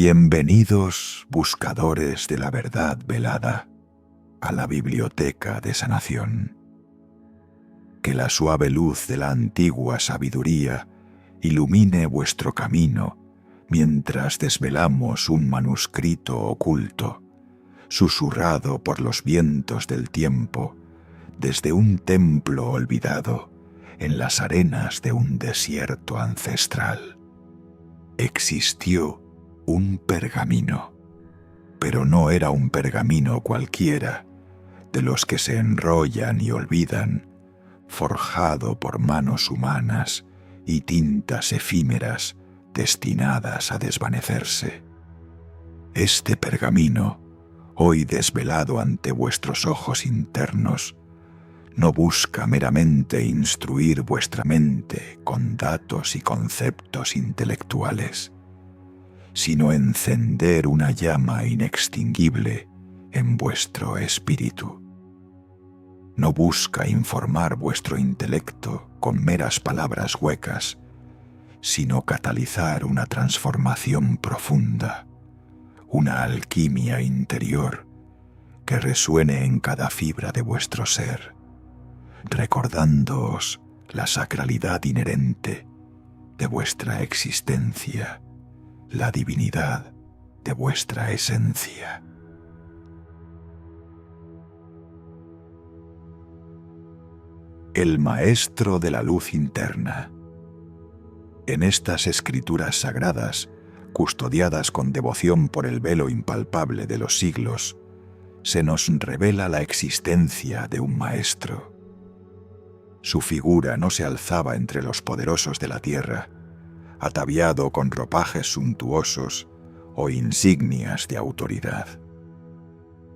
Bienvenidos, buscadores de la verdad velada, a la biblioteca de sanación. Que la suave luz de la antigua sabiduría ilumine vuestro camino mientras desvelamos un manuscrito oculto, susurrado por los vientos del tiempo desde un templo olvidado en las arenas de un desierto ancestral. Existió un pergamino, pero no era un pergamino cualquiera, de los que se enrollan y olvidan, forjado por manos humanas y tintas efímeras destinadas a desvanecerse. Este pergamino, hoy desvelado ante vuestros ojos internos, no busca meramente instruir vuestra mente con datos y conceptos intelectuales, sino encender una llama inextinguible en vuestro espíritu. No busca informar vuestro intelecto con meras palabras huecas, sino catalizar una transformación profunda, una alquimia interior que resuene en cada fibra de vuestro ser, recordándoos la sacralidad inherente de vuestra existencia, la divinidad de vuestra esencia. El maestro de la luz interna. En estas escrituras sagradas, custodiadas con devoción por el velo impalpable de los siglos, se nos revela la existencia de un maestro. Su figura no se alzaba entre los poderosos de la tierra, ataviado con ropajes suntuosos o insignias de autoridad.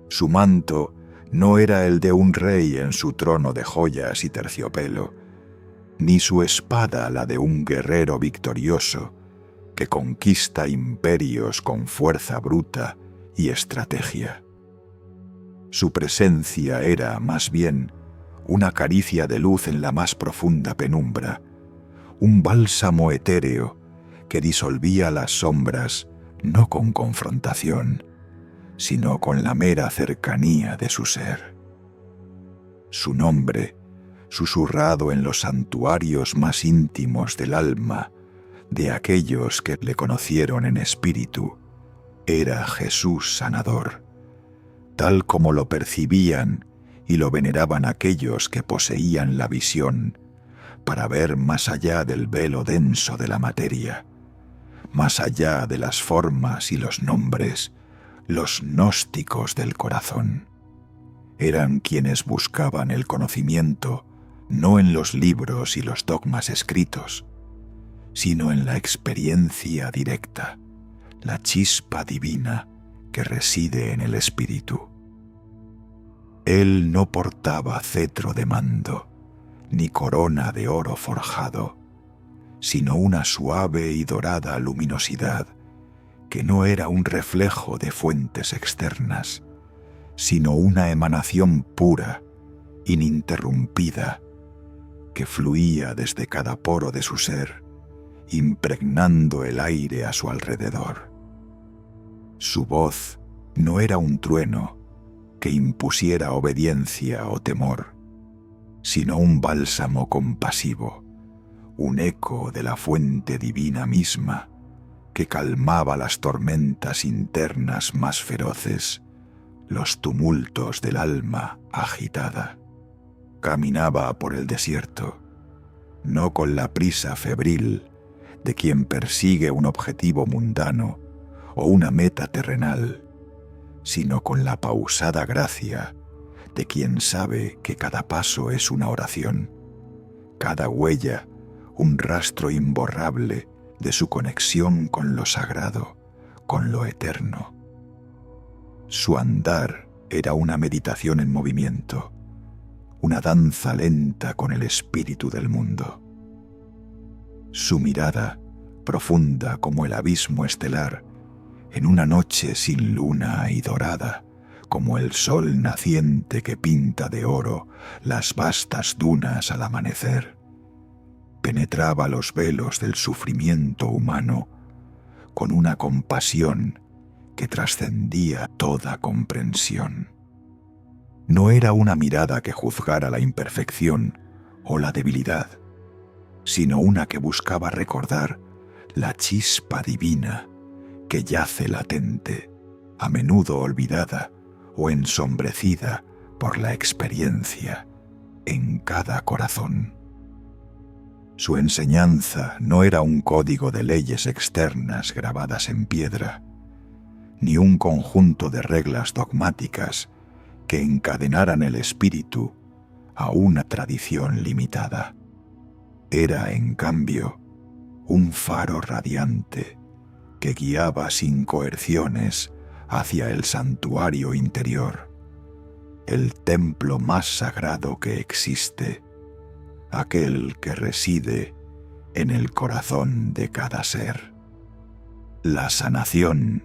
Su manto no era el de un rey en su trono de joyas y terciopelo, ni su espada la de un guerrero victorioso que conquista imperios con fuerza bruta y estrategia. Su presencia era, más bien, una caricia de luz en la más profunda penumbra, un bálsamo etéreo que disolvía las sombras no con confrontación, sino con la mera cercanía de su ser. Su nombre, susurrado en los santuarios más íntimos del alma de aquellos que le conocieron en espíritu, era Jesús Sanador, tal como lo percibían y lo veneraban aquellos que poseían la visión para ver más allá del velo denso de la materia, más allá de las formas y los nombres, los gnósticos del corazón. Eran quienes buscaban el conocimiento no en los libros y los dogmas escritos, sino en la experiencia directa, la chispa divina que reside en el espíritu. Él no portaba cetro de mando, ni corona de oro forjado, sino una suave y dorada luminosidad que no era un reflejo de fuentes externas, sino una emanación pura, ininterrumpida, que fluía desde cada poro de su ser, impregnando el aire a su alrededor. Su voz no era un trueno que impusiera obediencia o temor, sino un bálsamo compasivo, un eco de la fuente divina misma que calmaba las tormentas internas más feroces, los tumultos del alma agitada. Caminaba por el desierto, no con la prisa febril de quien persigue un objetivo mundano o una meta terrenal, sino con la pausada gracia de quien sabe que cada paso es una oración, cada huella un rastro imborrable de su conexión con lo sagrado, con lo eterno. Su andar era una meditación en movimiento, una danza lenta con el espíritu del mundo. Su mirada, profunda como el abismo estelar, en una noche sin luna y dorada, como el sol naciente que pinta de oro las vastas dunas al amanecer, penetraba los velos del sufrimiento humano con una compasión que trascendía toda comprensión. No era una mirada que juzgara la imperfección o la debilidad, sino una que buscaba recordar la chispa divina que yace latente, a menudo olvidada o ensombrecida por la experiencia en cada corazón. Su enseñanza no era un código de leyes externas grabadas en piedra, ni un conjunto de reglas dogmáticas que encadenaran el espíritu a una tradición limitada. Era, en cambio, un faro radiante que guiaba sin coerciones hacia el santuario interior, el templo más sagrado que existe, aquel que reside en el corazón de cada ser. La sanación,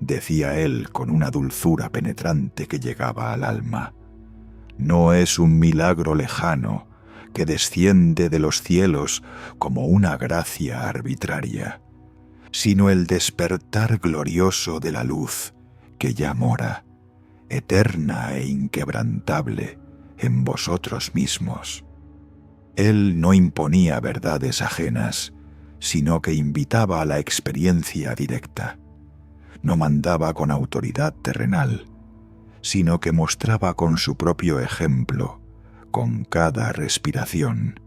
decía él con una dulzura penetrante que llegaba al alma, no es un milagro lejano que desciende de los cielos como una gracia arbitraria, sino el despertar glorioso de la luz que ya mora, eterna e inquebrantable, en vosotros mismos. Él no imponía verdades ajenas, sino que invitaba a la experiencia directa. No mandaba con autoridad terrenal, sino que mostraba con su propio ejemplo, con cada respiración,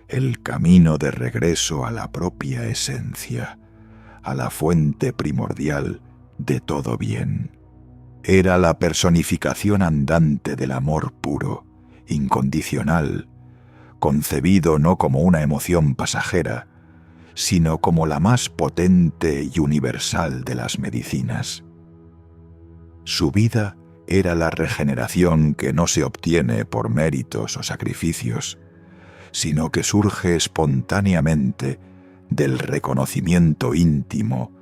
el camino de regreso a la propia esencia, a la fuente primordial de todo bien. Era la personificación andante del amor puro, incondicional, concebido no como una emoción pasajera, sino como la más potente y universal de las medicinas. Su vida era la regeneración que no se obtiene por méritos o sacrificios, sino que surge espontáneamente del reconocimiento íntimo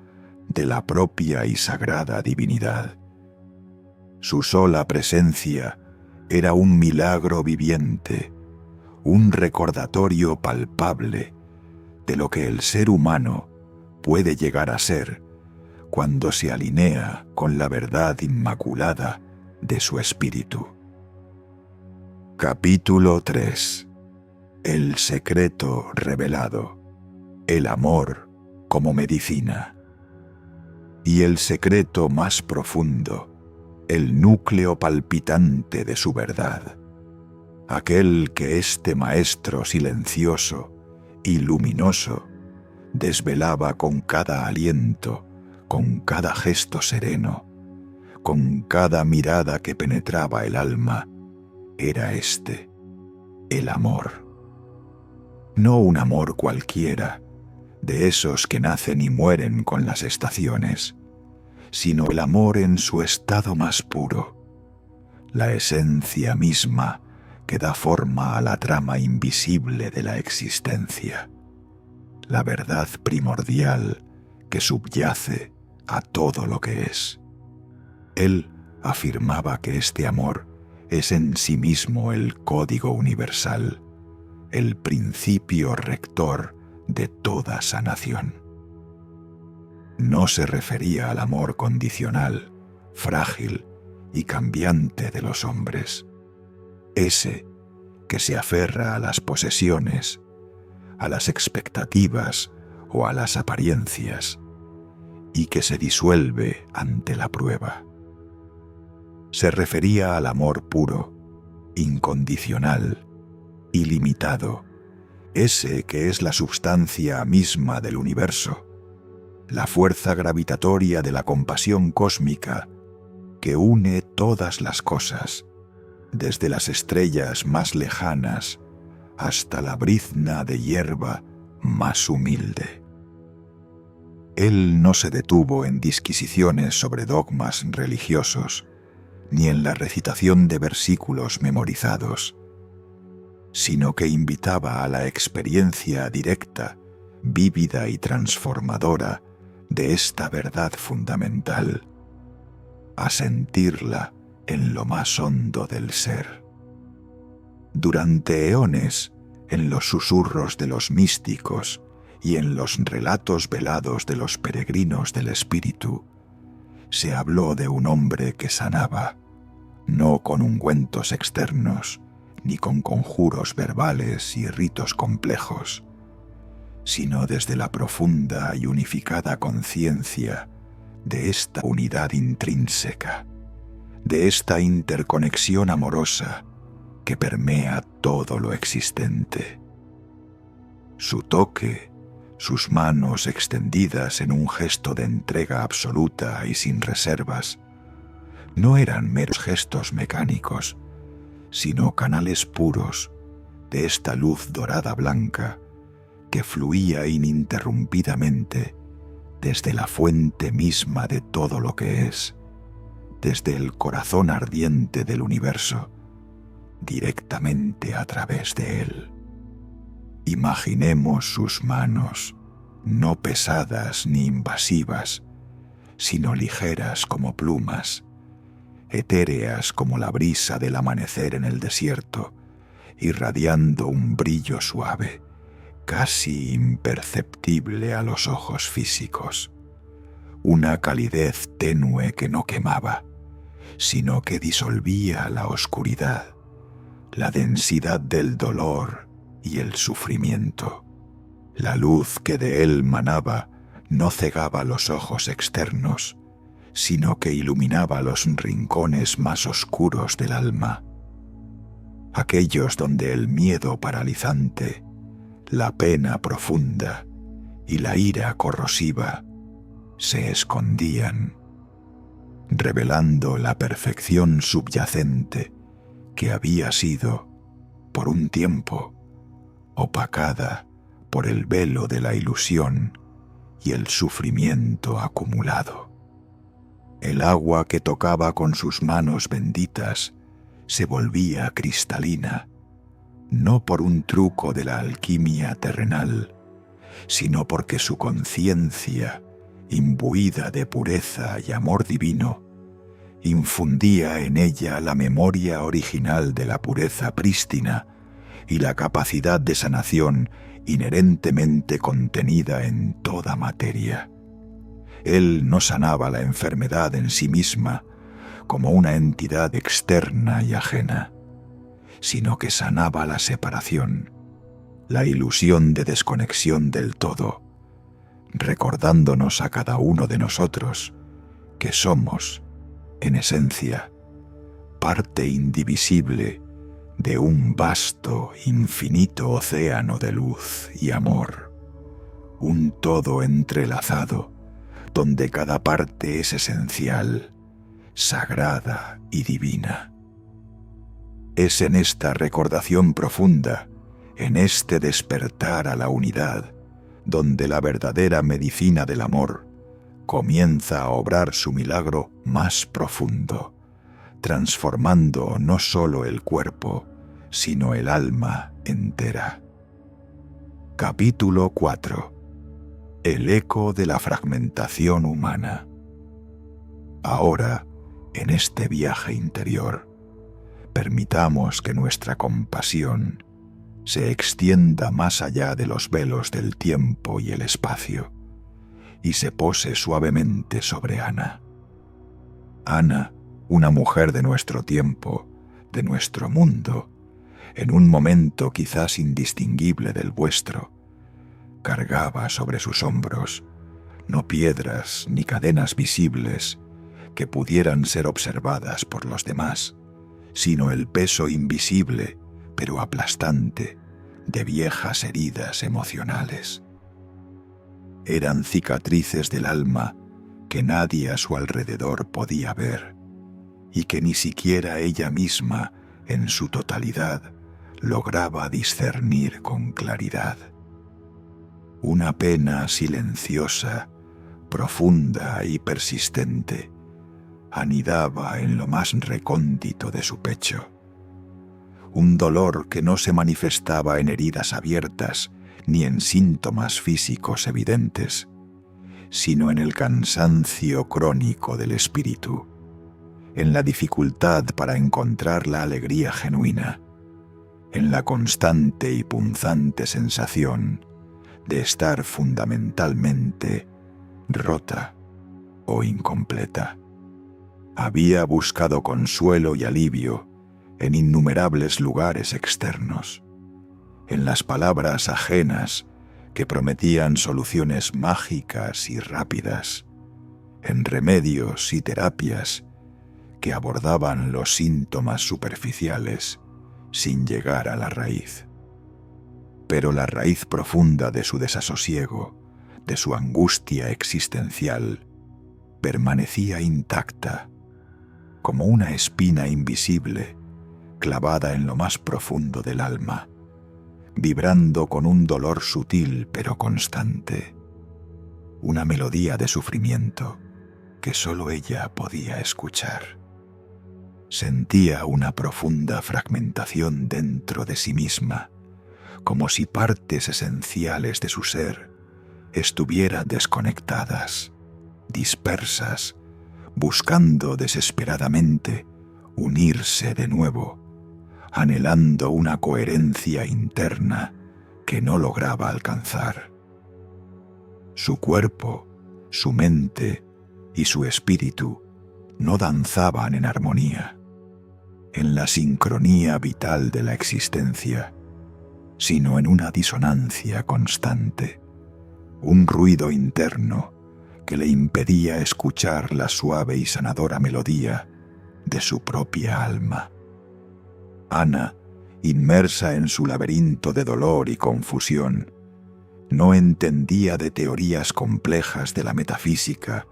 de la propia y sagrada divinidad. Su sola presencia era un milagro viviente, un recordatorio palpable de lo que el ser humano puede llegar a ser cuando se alinea con la verdad inmaculada de su espíritu. Capítulo 3. El secreto revelado. El amor como medicina. Y el secreto más profundo, el núcleo palpitante de su verdad, aquel que este maestro silencioso y luminoso desvelaba con cada aliento, con cada gesto sereno, con cada mirada que penetraba el alma, era este, el amor. No un amor cualquiera, de esos que nacen y mueren con las estaciones, sino el amor en su estado más puro, la esencia misma que da forma a la trama invisible de la existencia, la verdad primordial que subyace a todo lo que es. Él afirmaba que este amor es en sí mismo el código universal, el principio rector de toda sanación. No se refería al amor condicional, frágil y cambiante de los hombres, ese que se aferra a las posesiones, a las expectativas o a las apariencias, y que se disuelve ante la prueba. Se refería al amor puro, incondicional, ilimitado, ese que es la substancia misma del universo, la fuerza gravitatoria de la compasión cósmica que une todas las cosas, desde las estrellas más lejanas hasta la brizna de hierba más humilde. Él no se detuvo en disquisiciones sobre dogmas religiosos, ni en la recitación de versículos memorizados, sino que invitaba a la experiencia directa, vívida y transformadora de esta verdad fundamental, a sentirla en lo más hondo del ser. Durante eones, en los susurros de los místicos y en los relatos velados de los peregrinos del espíritu, se habló de un hombre que sanaba, no con ungüentos externos, ni con conjuros verbales y ritos complejos, sino desde la profunda y unificada conciencia de esta unidad intrínseca, de esta interconexión amorosa que permea todo lo existente. Su toque, sus manos extendidas en un gesto de entrega absoluta y sin reservas, no eran meros gestos mecánicos, sino canales puros de esta luz dorada blanca que fluía ininterrumpidamente desde la fuente misma de todo lo que es, desde el corazón ardiente del universo, directamente a través de él. Imaginemos sus manos, no pesadas ni invasivas, sino ligeras como plumas, etéreas como la brisa del amanecer en el desierto, irradiando un brillo suave, casi imperceptible a los ojos físicos, una calidez tenue que no quemaba, sino que disolvía la oscuridad, la densidad del dolor y el sufrimiento. La luz que de él manaba no cegaba los ojos externos, sino que iluminaba los rincones más oscuros del alma, aquellos donde el miedo paralizante, la pena profunda y la ira corrosiva se escondían, revelando la perfección subyacente que había sido, por un tiempo, opacada por el velo de la ilusión y el sufrimiento acumulado. El agua que tocaba con sus manos benditas se volvía cristalina, no por un truco de la alquimia terrenal, sino porque su conciencia, imbuida de pureza y amor divino, infundía en ella la memoria original de la pureza prístina y la capacidad de sanación inherentemente contenida en toda materia. Él no sanaba la enfermedad en sí misma como una entidad externa y ajena, sino que sanaba la separación, la ilusión de desconexión del todo, recordándonos a cada uno de nosotros que somos, en esencia, parte indivisible de un vasto, infinito océano de luz y amor, un todo entrelazado, donde cada parte es esencial, sagrada y divina. Es en esta recordación profunda, en este despertar a la unidad, donde la verdadera medicina del amor comienza a obrar su milagro más profundo, transformando no solo el cuerpo, sino el alma entera. Capítulo 4. El eco de la fragmentación humana. Ahora, en este viaje interior, permitamos que nuestra compasión se extienda más allá de los velos del tiempo y el espacio y se pose suavemente sobre Ana. Ana, una mujer de nuestro tiempo, de nuestro mundo, en un momento quizás indistinguible del vuestro, cargaba sobre sus hombros no piedras ni cadenas visibles que pudieran ser observadas por los demás, sino el peso invisible, pero aplastante, de viejas heridas emocionales. Eran cicatrices del alma que nadie a su alrededor podía ver, y que ni siquiera ella misma, en su totalidad, lograba discernir con claridad. Una pena silenciosa, profunda y persistente, anidaba en lo más recóndito de su pecho. Un dolor que no se manifestaba en heridas abiertas ni en síntomas físicos evidentes, sino en el cansancio crónico del espíritu, en la dificultad para encontrar la alegría genuina, en la constante y punzante sensación de estar fundamentalmente rota o incompleta. Había buscado consuelo y alivio en innumerables lugares externos, en las palabras ajenas que prometían soluciones mágicas y rápidas, en remedios y terapias que abordaban los síntomas superficiales sin llegar a la raíz. Pero la raíz profunda de su desasosiego, de su angustia existencial, permanecía intacta, como una espina invisible clavada en lo más profundo del alma, vibrando con un dolor sutil pero constante, una melodía de sufrimiento que sólo ella podía escuchar. Sentía una profunda fragmentación dentro de sí misma, como si partes esenciales de su ser estuvieran desconectadas, dispersas, buscando desesperadamente unirse de nuevo, anhelando una coherencia interna que no lograba alcanzar. Su cuerpo, su mente y su espíritu no danzaban en armonía, en la sincronía vital de la existencia, sino en una disonancia constante, un ruido interno que le impedía escuchar la suave y sanadora melodía de su propia alma. Ana, inmersa en su laberinto de dolor y confusión, no entendía de teorías complejas de la metafísica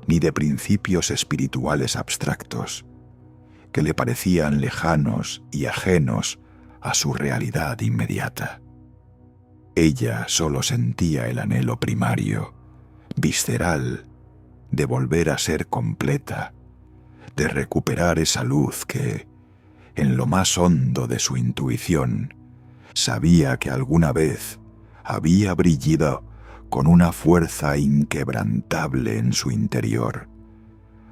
ni de principios espirituales abstractos, que le parecían lejanos y ajenos a su realidad inmediata. Ella solo sentía el anhelo primario, visceral, de volver a ser completa, de recuperar esa luz que, en lo más hondo de su intuición, sabía que alguna vez había brillado con una fuerza inquebrantable en su interior,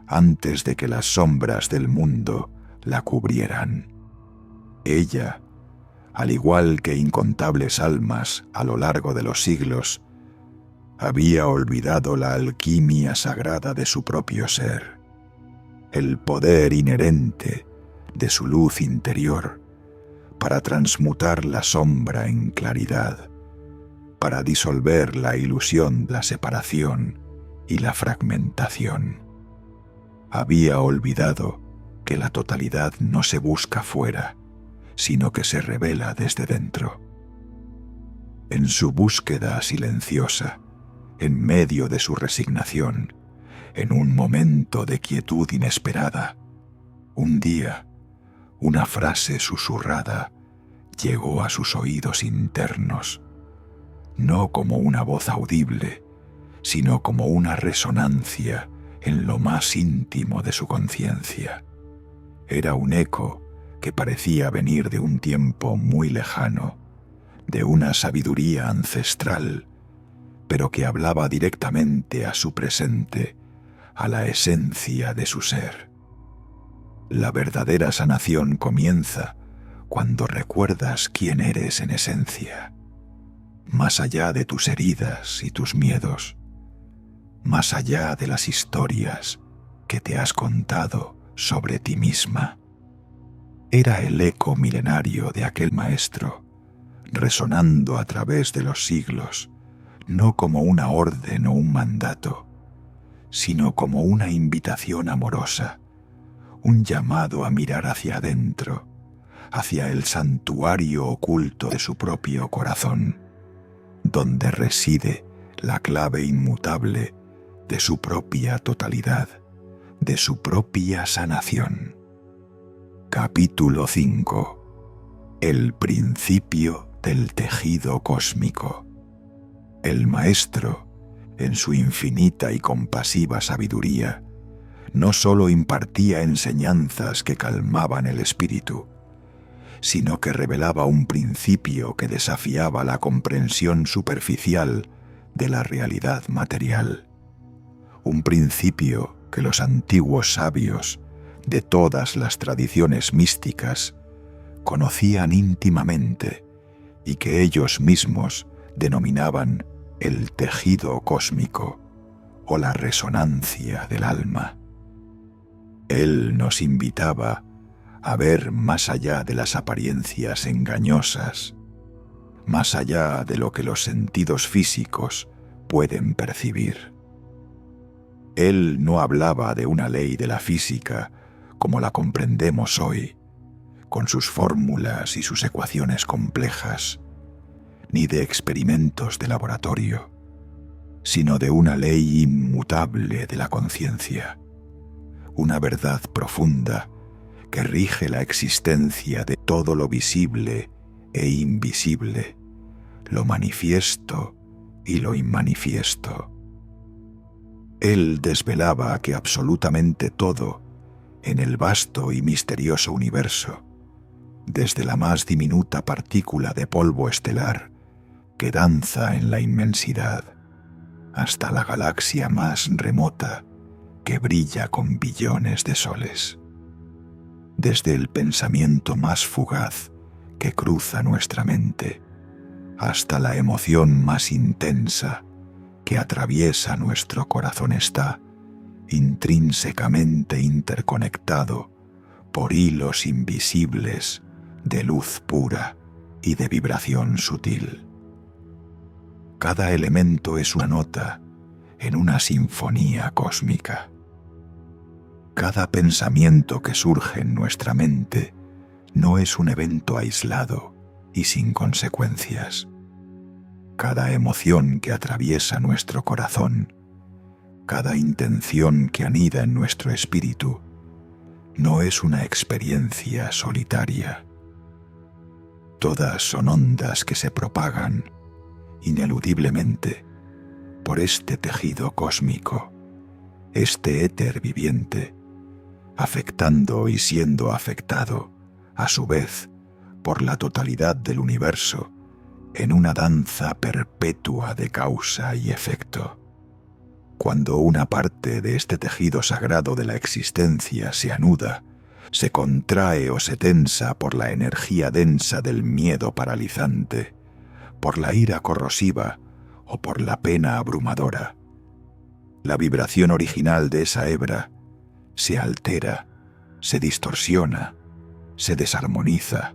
antes de que las sombras del mundo la cubrieran. Ella, al igual que incontables almas a lo largo de los siglos, había olvidado la alquimia sagrada de su propio ser, el poder inherente de su luz interior para transmutar la sombra en claridad, para disolver la ilusión, la separación y la fragmentación. Había olvidado que la totalidad no se busca fuera, sino que se revela desde dentro. En su búsqueda silenciosa, en medio de su resignación, en un momento de quietud inesperada, un día, una frase susurrada llegó a sus oídos internos, no como una voz audible, sino como una resonancia en lo más íntimo de su conciencia. Era un eco que parecía venir de un tiempo muy lejano, de una sabiduría ancestral, pero que hablaba directamente a su presente, a la esencia de su ser. La verdadera sanación comienza cuando recuerdas quién eres en esencia, más allá de tus heridas y tus miedos, más allá de las historias que te has contado sobre ti misma. Era el eco milenario de aquel maestro, resonando a través de los siglos, no como una orden o un mandato, sino como una invitación amorosa, un llamado a mirar hacia adentro, hacia el santuario oculto de su propio corazón, donde reside la clave inmutable de su propia totalidad, de su propia sanación. Capítulo 5. El principio del tejido cósmico. El maestro, en su infinita y compasiva sabiduría, no sólo impartía enseñanzas que calmaban el espíritu, sino que revelaba un principio que desafiaba la comprensión superficial de la realidad material. Un principio que los antiguos sabios de todas las tradiciones místicas conocían íntimamente y que ellos mismos denominaban el tejido cósmico o la resonancia del alma. Él nos invitaba a ver más allá de las apariencias engañosas, más allá de lo que los sentidos físicos pueden percibir. Él no hablaba de una ley de la física como la comprendemos hoy, con sus fórmulas y sus ecuaciones complejas, ni de experimentos de laboratorio, sino de una ley inmutable de la conciencia, una verdad profunda que rige la existencia de todo lo visible e invisible, lo manifiesto y lo inmanifiesto. Él desvelaba que absolutamente todo, en el vasto y misterioso universo, desde la más diminuta partícula de polvo estelar que danza en la inmensidad, hasta la galaxia más remota que brilla con billones de soles, desde el pensamiento más fugaz que cruza nuestra mente, hasta la emoción más intensa que atraviesa nuestro corazón está intrínsecamente interconectado por hilos invisibles de luz pura y de vibración sutil. Cada elemento es una nota en una sinfonía cósmica. Cada pensamiento que surge en nuestra mente no es un evento aislado y sin consecuencias. Cada emoción que atraviesa nuestro corazón, cada intención que anida en nuestro espíritu, no es una experiencia solitaria. Todas son ondas que se propagan ineludiblemente por este tejido cósmico, este éter viviente, afectando y siendo afectado, a su vez, por la totalidad del universo, en una danza perpetua de causa y efecto. Cuando una parte de este tejido sagrado de la existencia se anuda, se contrae o se tensa por la energía densa del miedo paralizante, por la ira corrosiva o por la pena abrumadora, la vibración original de esa hebra se altera, se distorsiona, se desarmoniza.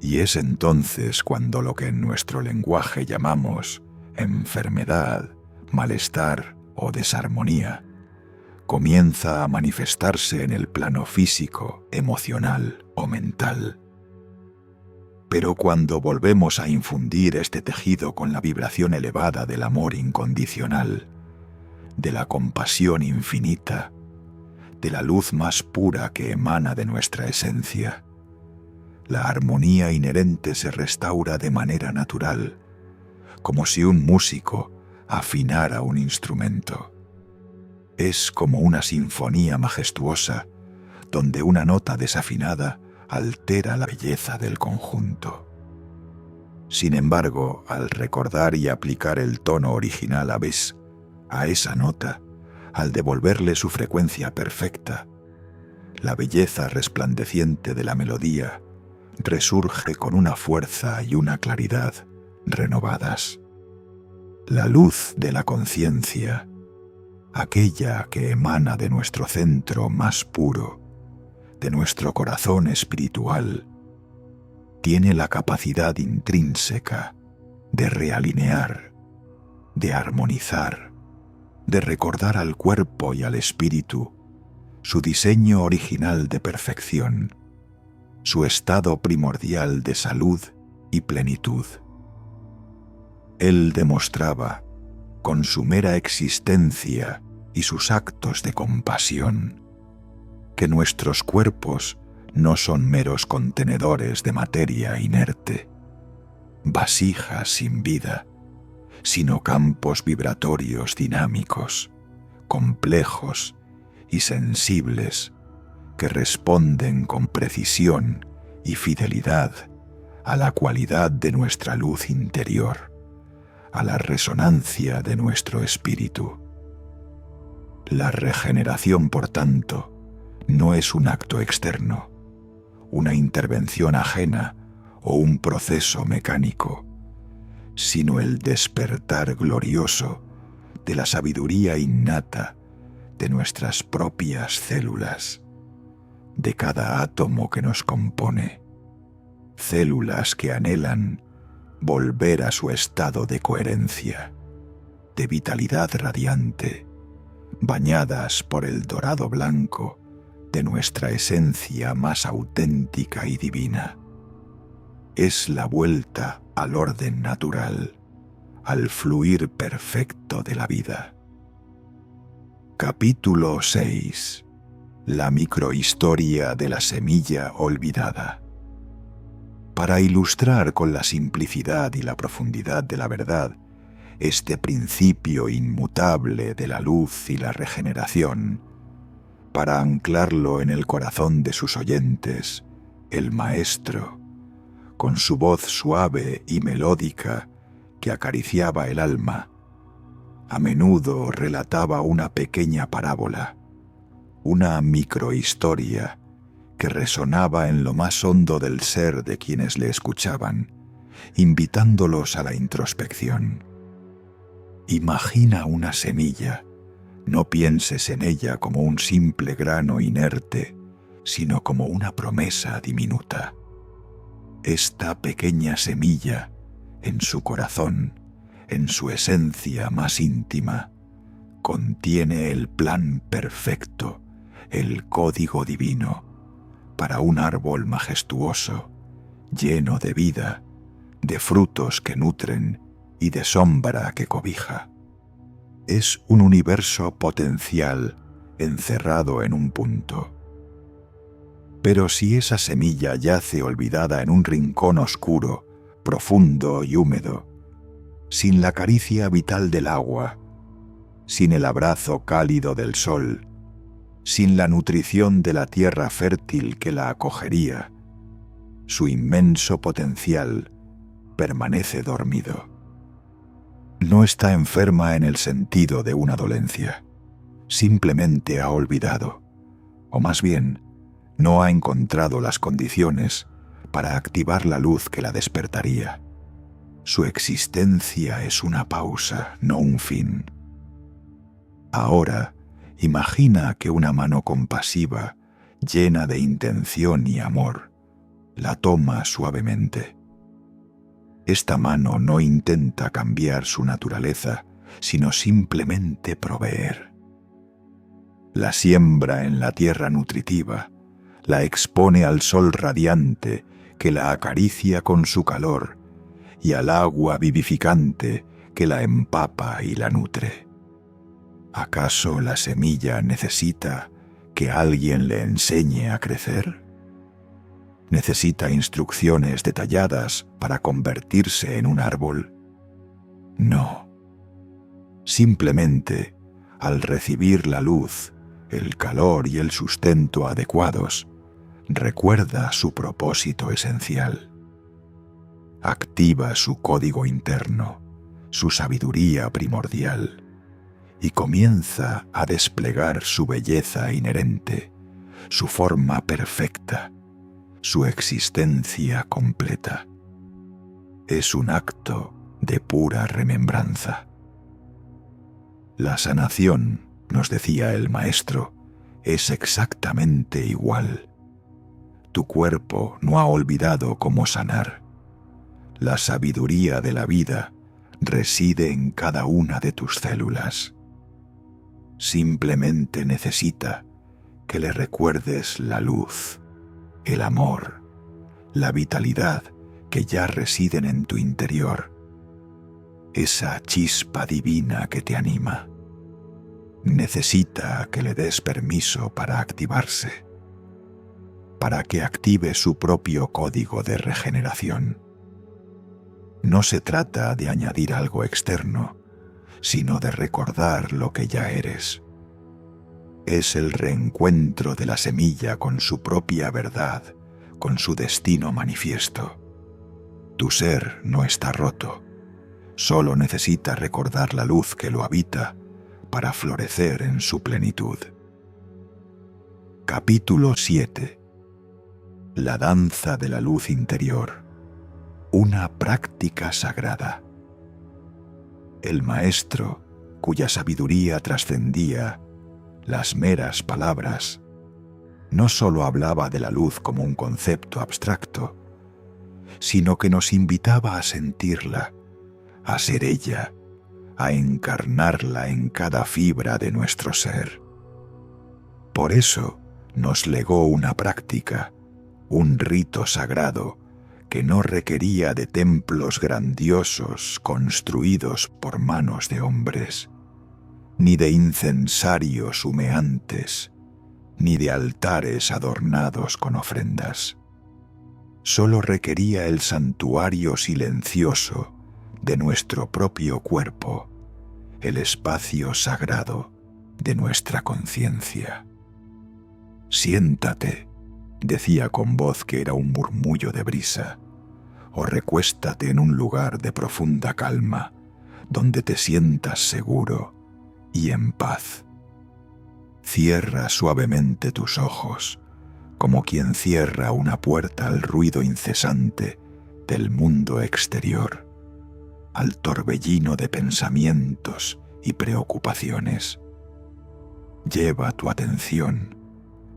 Y es entonces cuando lo que en nuestro lenguaje llamamos enfermedad, malestar o desarmonía comienza a manifestarse en el plano físico, emocional o mental. Pero cuando volvemos a infundir este tejido con la vibración elevada del amor incondicional, de la compasión infinita, de la luz más pura que emana de nuestra esencia, la armonía inherente se restaura de manera natural, como si un músico afinara un instrumento. Es como una sinfonía majestuosa, donde una nota desafinada altera la belleza del conjunto. Sin embargo, al recordar y aplicar el tono original a esa nota, al devolverle su frecuencia perfecta, la belleza resplandeciente de la melodía resurge con una fuerza y una claridad renovadas. La luz de la conciencia, aquella que emana de nuestro centro más puro, de nuestro corazón espiritual, tiene la capacidad intrínseca de realinear, de armonizar, de recordar al cuerpo y al espíritu su diseño original de perfección, su estado primordial de salud y plenitud. Él demostraba, con su mera existencia y sus actos de compasión, que nuestros cuerpos no son meros contenedores de materia inerte, vasijas sin vida, sino campos vibratorios dinámicos, complejos y sensibles, que responden con precisión y fidelidad a la cualidad de nuestra luz interior, a la resonancia de nuestro espíritu. La regeneración, por tanto, no es un acto externo, una intervención ajena o un proceso mecánico, sino el despertar glorioso de la sabiduría innata de nuestras propias células, de cada átomo que nos compone, células que anhelan volver a su estado de coherencia, de vitalidad radiante, bañadas por el dorado blanco de nuestra esencia más auténtica y divina. Es la vuelta al orden natural, al fluir perfecto de la vida. Capítulo 6. La microhistoria de la semilla olvidada. Para ilustrar con la simplicidad y la profundidad de la verdad este principio inmutable de la luz y la regeneración, para anclarlo en el corazón de sus oyentes, el maestro, con su voz suave y melódica que acariciaba el alma, a menudo relataba una pequeña parábola, una microhistoria que resonaba en lo más hondo del ser de quienes le escuchaban, invitándolos a la introspección. Imagina una semilla, no pienses en ella como un simple grano inerte, sino como una promesa diminuta. Esta pequeña semilla, en su corazón, en su esencia más íntima, contiene el plan perfecto, el código divino, para un árbol majestuoso, lleno de vida, de frutos que nutren y de sombra que cobija. Es un universo potencial encerrado en un punto. Pero si esa semilla yace olvidada en un rincón oscuro, profundo y húmedo, sin la caricia vital del agua, sin el abrazo cálido del sol, sin la nutrición de la tierra fértil que la acogería, su inmenso potencial permanece dormido. No está enferma en el sentido de una dolencia, simplemente ha olvidado, o más bien, no ha encontrado las condiciones para activar la luz que la despertaría. Su existencia es una pausa, no un fin. Ahora, imagina que una mano compasiva, llena de intención y amor, la toma suavemente. Esta mano no intenta cambiar su naturaleza, sino simplemente proveer. La siembra en la tierra nutritiva, la expone al sol radiante que la acaricia con su calor y al agua vivificante que la empapa y la nutre. ¿Acaso la semilla necesita que alguien le enseñe a crecer? ¿Necesita instrucciones detalladas para convertirse en un árbol? No. Simplemente, al recibir la luz, el calor y el sustento adecuados, recuerda su propósito esencial. Activa su código interno, su sabiduría primordial, y comienza a desplegar su belleza inherente, su forma perfecta, su existencia completa. Es un acto de pura remembranza. La sanación, nos decía el maestro, es exactamente igual. Tu cuerpo no ha olvidado cómo sanar. La sabiduría de la vida reside en cada una de tus células. Simplemente necesita que le recuerdes la luz, el amor, la vitalidad que ya residen en tu interior, esa chispa divina que te anima. Necesita que le des permiso para activarse, para que active su propio código de regeneración. No se trata de añadir algo externo, sino de recordar lo que ya eres. Es el reencuentro de la semilla con su propia verdad, con su destino manifiesto. Tu ser no está roto, solo necesita recordar la luz que lo habita para florecer en su plenitud. Capítulo 7. La danza de la luz interior. Una práctica sagrada. El maestro, cuya sabiduría trascendía las meras palabras, no sólo hablaba de la luz como un concepto abstracto, sino que nos invitaba a sentirla, a ser ella, a encarnarla en cada fibra de nuestro ser. Por eso nos legó una práctica, un rito sagrado que no requería de templos grandiosos construidos por manos de hombres, ni de incensarios humeantes, ni de altares adornados con ofrendas. Solo requería el santuario silencioso de nuestro propio cuerpo, el espacio sagrado de nuestra conciencia. Siéntate, decía con voz que era un murmullo de brisa, o recuéstate en un lugar de profunda calma, donde te sientas seguro y en paz. Cierra suavemente tus ojos, como quien cierra una puerta al ruido incesante del mundo exterior, al torbellino de pensamientos y preocupaciones. Lleva tu atención,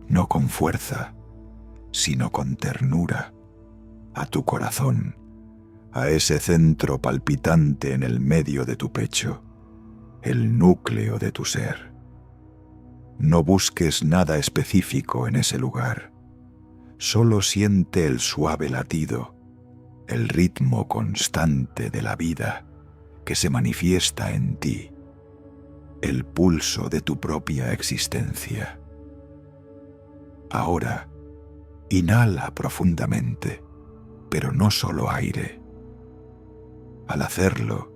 no con fuerza, sino con ternura, a tu corazón, a ese centro palpitante en el medio de tu pecho, el núcleo de tu ser. No busques nada específico en ese lugar, solo siente el suave latido, el ritmo constante de la vida que se manifiesta en ti, el pulso de tu propia existencia. Ahora, inhala profundamente, pero no solo aire. Al hacerlo,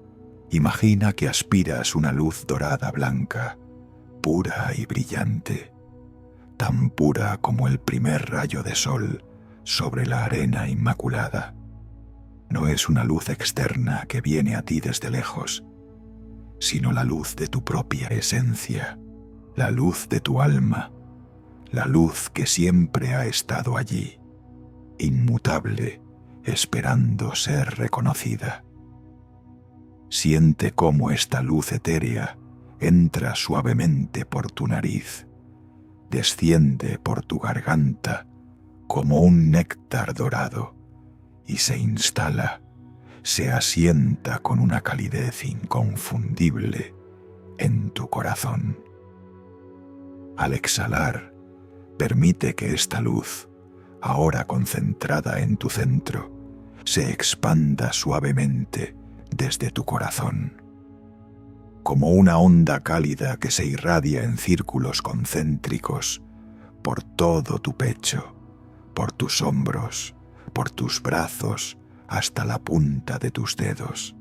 imagina que aspiras una luz dorada blanca, pura y brillante, tan pura como el primer rayo de sol sobre la arena inmaculada. No es una luz externa que viene a ti desde lejos, sino la luz de tu propia esencia, la luz de tu alma, la luz que siempre ha estado allí, inmutable, esperando ser reconocida. Siente cómo esta luz etérea entra suavemente por tu nariz, desciende por tu garganta como un néctar dorado y se instala, se asienta con una calidez inconfundible en tu corazón. Al exhalar, permite que esta luz, ahora concentrada en tu centro, se expanda suavemente desde tu corazón, como una onda cálida que se irradia en círculos concéntricos por todo tu pecho, por tus hombros, por tus brazos, hasta la punta de tus dedos.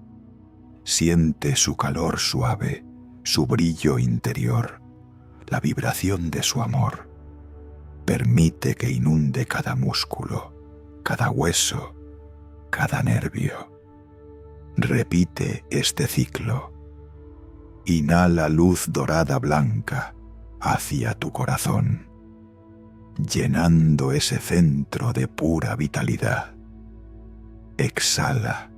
Siente su calor suave, su brillo interior, la vibración de su amor. Permite que inunde cada músculo, cada hueso, cada nervio. Repite este ciclo. Inhala luz dorada blanca hacia tu corazón, llenando ese centro de pura vitalidad. Exhala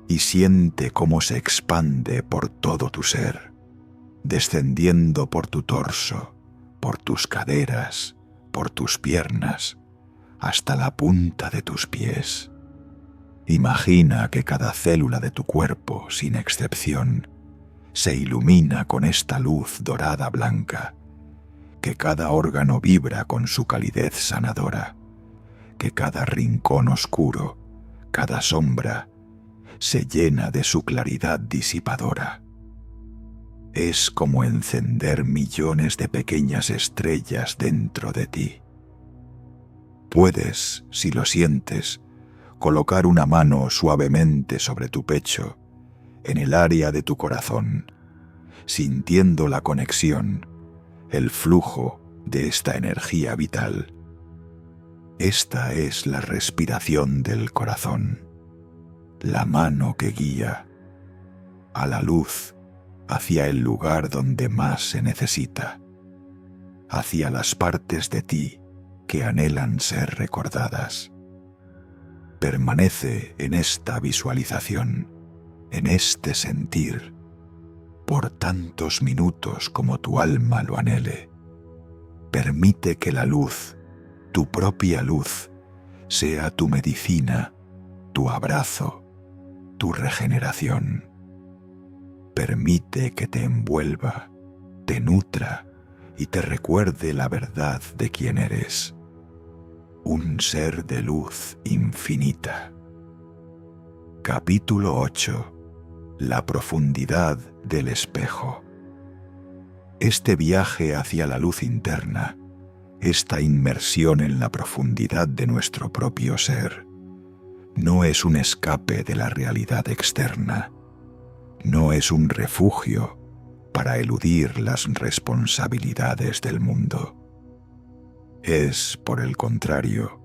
y siente cómo se expande por todo tu ser, descendiendo por tu torso, por tus caderas, por tus piernas, hasta la punta de tus pies. Imagina que cada célula de tu cuerpo, sin excepción, se ilumina con esta luz dorada blanca, que cada órgano vibra con su calidez sanadora, que cada rincón oscuro, cada sombra, se llena de su claridad disipadora. Es como encender millones de pequeñas estrellas dentro de ti. Puedes, si lo sientes, colocar una mano suavemente sobre tu pecho, en el área de tu corazón, sintiendo la conexión, el flujo de esta energía vital. Esta es la respiración del corazón, la mano que guía a la luz hacia el lugar donde más se necesita, hacia las partes de ti que anhelan ser recordadas. Permanece en esta visualización, en este sentir, por tantos minutos como tu alma lo anhele. Permite que la luz, tu propia luz, sea tu medicina, tu abrazo, tu regeneración. Permite que te envuelva, te nutra y te recuerde la verdad de quién eres. Un ser de luz infinita. Capítulo 8. La profundidad del espejo. Este viaje hacia la luz interna, esta inmersión en la profundidad de nuestro propio ser, no es un escape de la realidad externa, no es un refugio para eludir las responsabilidades del mundo. Es, por el contrario,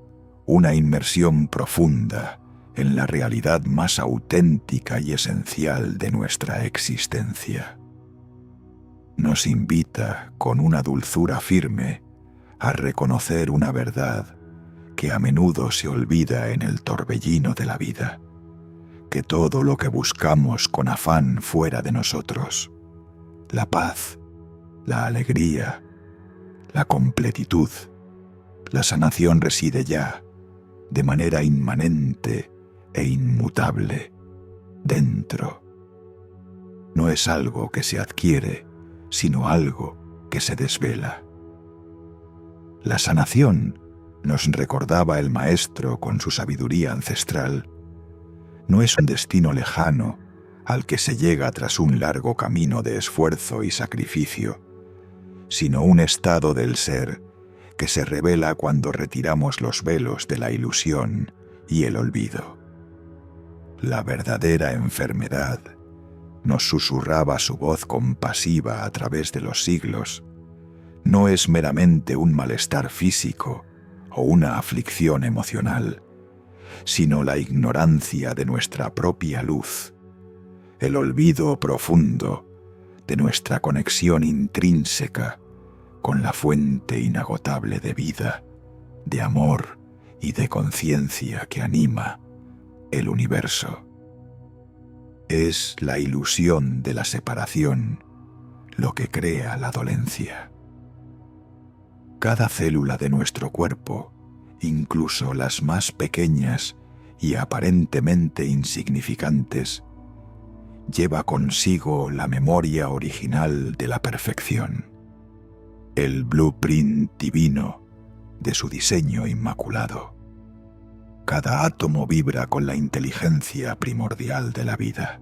una inmersión profunda en la realidad más auténtica y esencial de nuestra existencia. Nos invita, con una dulzura firme, a reconocer una verdad que a menudo se olvida en el torbellino de la vida, que todo lo que buscamos con afán fuera de nosotros, la paz, la alegría, la completitud, la sanación reside ya, de manera inmanente e inmutable, dentro. No es algo que se adquiere, sino algo que se desvela. La sanación, nos recordaba el maestro con su sabiduría ancestral, no es un destino lejano al que se llega tras un largo camino de esfuerzo y sacrificio, sino un estado del ser que se revela cuando retiramos los velos de la ilusión y el olvido. La verdadera enfermedad, nos susurraba su voz compasiva a través de los siglos, no es meramente un malestar físico o una aflicción emocional, sino la ignorancia de nuestra propia luz, el olvido profundo de nuestra conexión intrínseca con la fuente inagotable de vida, de amor y de conciencia que anima el universo. Es la ilusión de la separación lo que crea la dolencia. Cada célula de nuestro cuerpo, incluso las más pequeñas y aparentemente insignificantes, lleva consigo la memoria original de la perfección, el blueprint divino de su diseño inmaculado. Cada átomo vibra con la inteligencia primordial de la vida.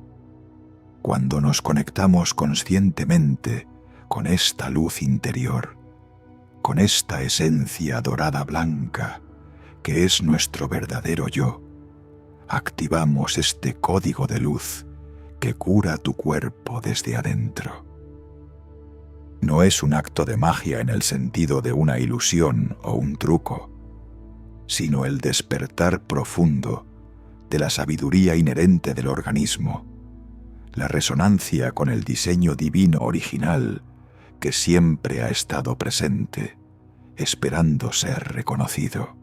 Cuando nos conectamos conscientemente con esta luz interior, con esta esencia dorada blanca, que es nuestro verdadero yo, activamos este código de luz que cura tu cuerpo desde adentro. No es un acto de magia en el sentido de una ilusión o un truco, sino el despertar profundo de la sabiduría inherente del organismo, la resonancia con el diseño divino original que siempre ha estado presente, esperando ser reconocido.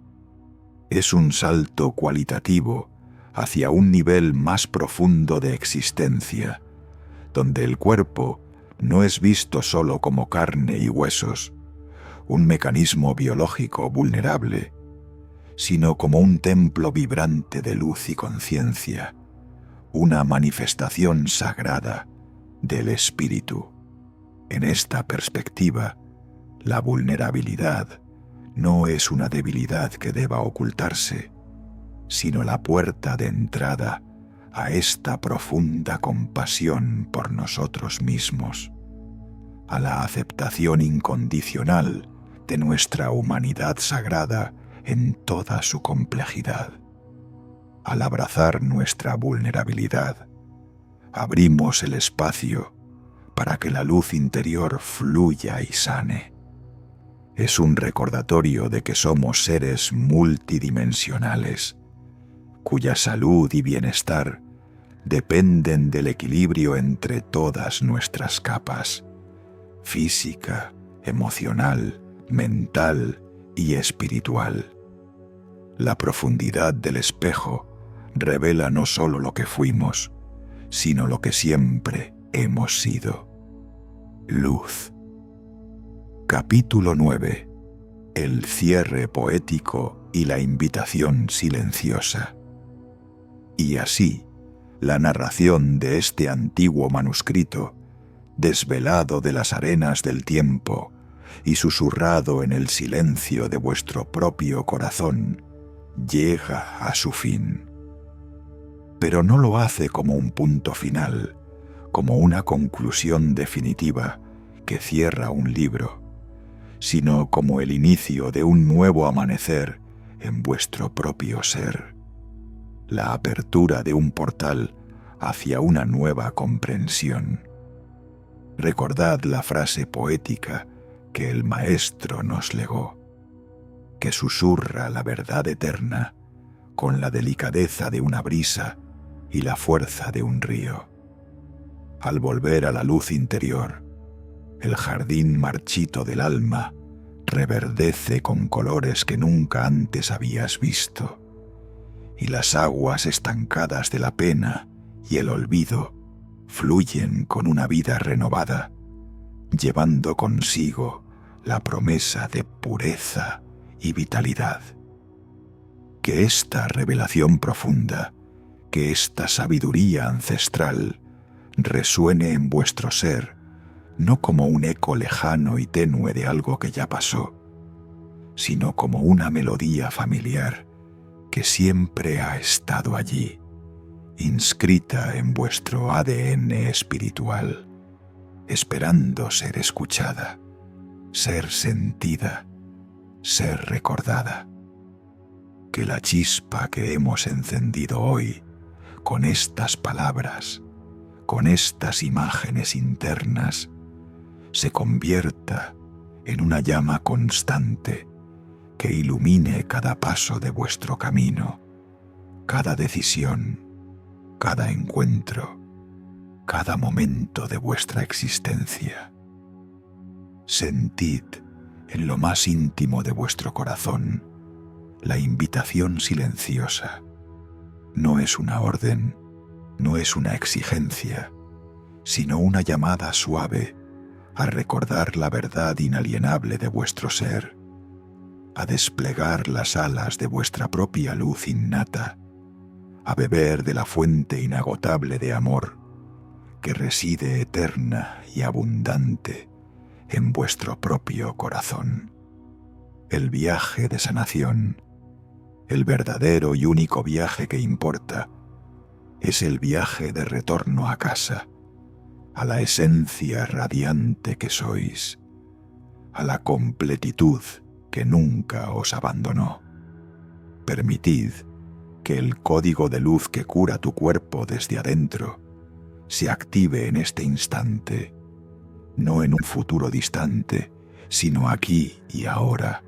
Es un salto cualitativo hacia un nivel más profundo de existencia, donde el cuerpo no es visto solo como carne y huesos, un mecanismo biológico vulnerable, sino como un templo vibrante de luz y conciencia, una manifestación sagrada del espíritu. En esta perspectiva, la vulnerabilidad no es una debilidad que deba ocultarse, sino la puerta de entrada a esta profunda compasión por nosotros mismos, a la aceptación incondicional de nuestra humanidad sagrada en toda su complejidad. Al abrazar nuestra vulnerabilidad, abrimos el espacio para que la luz interior fluya y sane. Es un recordatorio de que somos seres multidimensionales, cuya salud y bienestar dependen del equilibrio entre todas nuestras capas, física, emocional, mental y espiritual. La profundidad del espejo revela no solo lo que fuimos, sino lo que siempre hemos sido. luz. Capítulo 9. El cierre poético y la invitación silenciosa. Y así, la narración de este antiguo manuscrito, desvelado de las arenas del tiempo y susurrado en el silencio de vuestro propio corazón, llega a su fin. Pero no lo hace como un punto final, como una conclusión definitiva que cierra un libro, sino como el inicio de un nuevo amanecer en vuestro propio ser, la apertura de un portal hacia una nueva comprensión. Recordad la frase poética que el Maestro nos legó, que susurra la verdad eterna con la delicadeza de una brisa y la fuerza de un río. Al volver a la luz interior, el jardín marchito del alma reverdece con colores que nunca antes habías visto, y las aguas estancadas de la pena y el olvido fluyen con una vida renovada, llevando consigo la promesa de pureza y vitalidad. Que esta revelación profunda, que esta sabiduría ancestral resuene en vuestro ser, no como un eco lejano y tenue de algo que ya pasó, sino como una melodía familiar que siempre ha estado allí, inscrita en vuestro ADN espiritual, esperando ser escuchada, ser sentida, ser recordada. Que la chispa que hemos encendido hoy, con estas palabras, con estas imágenes internas, se convierta en una llama constante que ilumine cada paso de vuestro camino, cada decisión, cada encuentro, cada momento de vuestra existencia. Sentid en lo más íntimo de vuestro corazón la invitación silenciosa. No es una orden, no es una exigencia, sino una llamada suave a recordar la verdad inalienable de vuestro ser, a desplegar las alas de vuestra propia luz innata, a beber de la fuente inagotable de amor que reside eterna y abundante en vuestro propio corazón. El viaje de sanación, el verdadero y único viaje que importa, es el viaje de retorno a casa, a la esencia radiante que sois, a la completitud que nunca os abandonó. Permitid que el código de luz que cura tu cuerpo desde adentro se active en este instante, no en un futuro distante, sino aquí y ahora,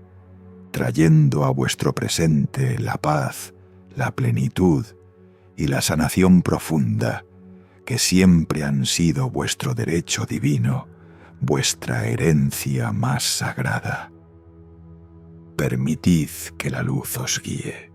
trayendo a vuestro presente la paz, la plenitud y la sanación profunda que siempre han sido vuestro derecho divino, vuestra herencia más sagrada. Permitid que la luz os guíe.